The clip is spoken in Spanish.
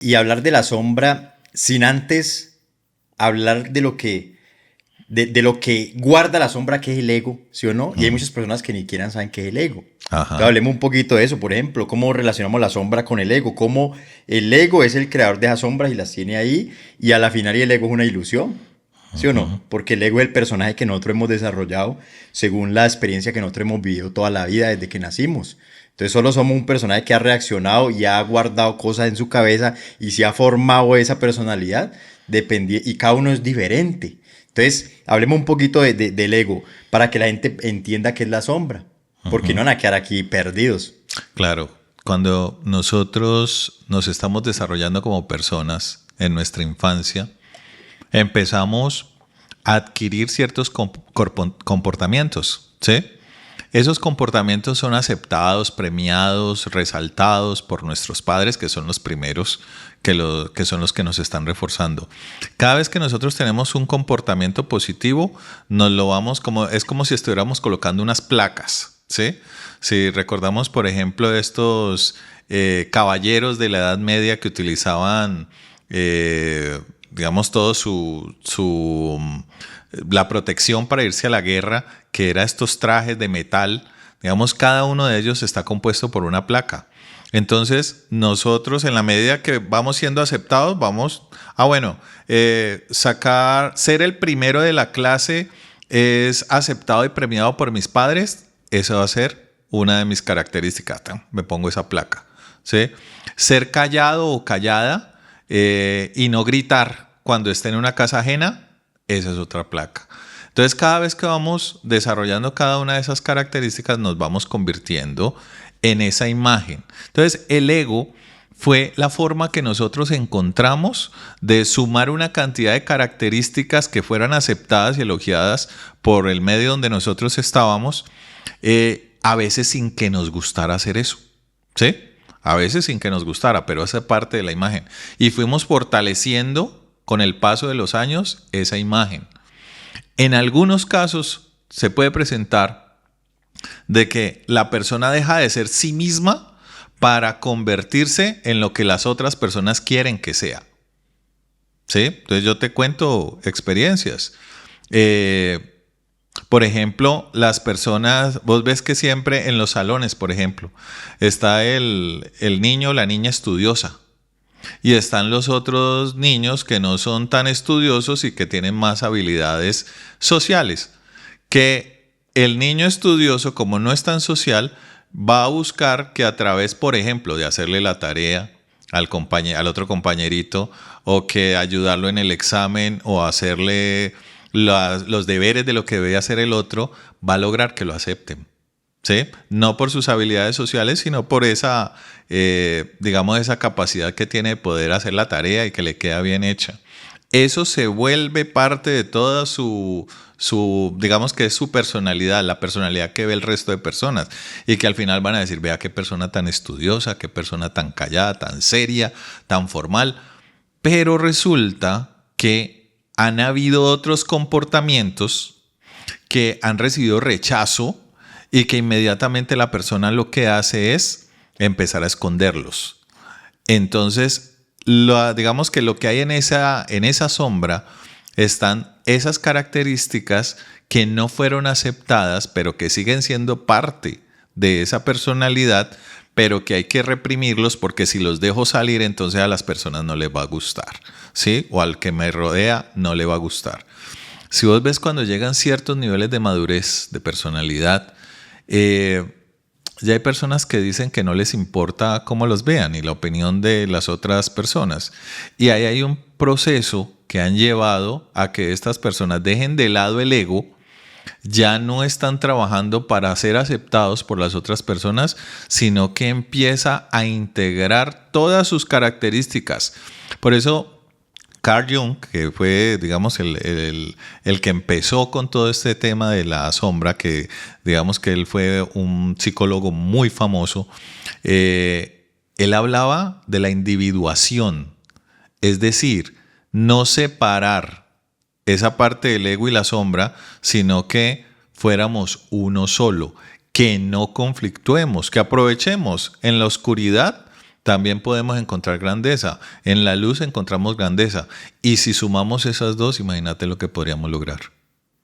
y hablar de la sombra sin antes hablar de lo que guarda la sombra, que es el ego, ¿sí o no? Y hay Ujú. muchas personas que ni siquiera saben qué es el ego. Entonces Ajá. hablemos un poquito de eso, por ejemplo, cómo relacionamos la sombra con el ego, cómo el ego es el creador de esas sombras y las tiene ahí, y a la final y el ego es una ilusión, ¿sí o no? Ujú. Porque el ego es el personaje que nosotros hemos desarrollado según la experiencia que nosotros hemos vivido toda la vida desde que nacimos. Entonces solo somos un personaje que ha reaccionado y ha guardado cosas en su cabeza y se ha formado esa personalidad y cada uno es diferente. Entonces, hablemos un poquito del ego para que la gente entienda qué es la sombra, porque no Ujú. van a quedar aquí perdidos. Claro, cuando nosotros nos estamos desarrollando como personas en nuestra infancia, empezamos a adquirir ciertos comportamientos, ¿sí? Esos comportamientos son aceptados, premiados, resaltados por nuestros padres, que son los primeros, que son los que nos están reforzando. Cada vez que nosotros tenemos un comportamiento positivo, nos lo vamos es como si estuviéramos colocando unas placas, ¿sí? Si recordamos, por ejemplo, estos caballeros de la Edad Media que utilizaban, digamos, todo la protección para irse a la guerra, que era estos trajes de metal, digamos, cada uno de ellos está compuesto por una placa. Entonces, nosotros en la medida que vamos siendo aceptados, ser el primero de la clase es aceptado y premiado por mis padres, eso va a ser una de mis características. Me pongo esa placa, ¿sí? Ser callado o callada y no gritar cuando esté en una casa ajena, esa es otra placa. Entonces, cada vez que vamos desarrollando cada una de esas características, nos vamos convirtiendo en esa imagen. Entonces, el ego fue la forma que nosotros encontramos de sumar una cantidad de características que fueran aceptadas y elogiadas por el medio donde nosotros estábamos, a veces sin que nos gustara hacer eso, ¿sí? A veces sin que nos gustara, pero esa parte de la imagen. Y fuimos fortaleciendo con el paso de los años esa imagen. En algunos casos se puede presentar de que la persona deja de ser sí misma para convertirse en lo que las otras personas quieren que sea. ¿Sí? Entonces yo te cuento experiencias. Por ejemplo, las personas, vos ves que siempre en los salones, por ejemplo, está el niño o la niña estudiosa. Y están los otros niños que no son tan estudiosos y que tienen más habilidades sociales. Que el niño estudioso, como no es tan social, va a buscar que a través, por ejemplo, de hacerle la tarea al otro compañerito, o que ayudarlo en el examen, o hacerle los deberes de lo que debe hacer el otro, va a lograr que lo acepten. ¿Sí? No por sus habilidades sociales, sino por esa, digamos, esa capacidad que tiene de poder hacer la tarea y que le queda bien hecha. Eso se vuelve parte de toda digamos que es su personalidad, la personalidad que ve el resto de personas, y que al final van a decir, vea qué persona tan estudiosa, qué persona tan callada, tan seria, tan formal. Pero resulta que han habido otros comportamientos que han recibido rechazo y que inmediatamente la persona lo que hace es empezar a esconderlos. Entonces, digamos que lo que hay en esa sombra están esas características que no fueron aceptadas, pero que siguen siendo parte de esa personalidad, pero que hay que reprimirlos porque si los dejo salir, entonces a las personas no les va a gustar, ¿sí? O al que me rodea no le va a gustar. Si vos ves cuando llegan ciertos niveles de madurez, de personalidad, ya hay personas que dicen que no les importa cómo los vean y la opinión de las otras personas. Y ahí hay un proceso que han llevado a que estas personas dejen de lado el ego, ya no están trabajando para ser aceptados por las otras personas, sino que empieza a integrar todas sus características. Por eso Carl Jung, que fue, digamos, el que empezó con todo este tema de la sombra, que digamos que él fue un psicólogo muy famoso, él hablaba de la individuación, es decir, no separar esa parte del ego y la sombra, sino que fuéramos uno solo, que no conflictuemos, que aprovechemos en la oscuridad también podemos encontrar grandeza. En la luz encontramos grandeza. Y si sumamos esas dos, imagínate lo que podríamos lograr.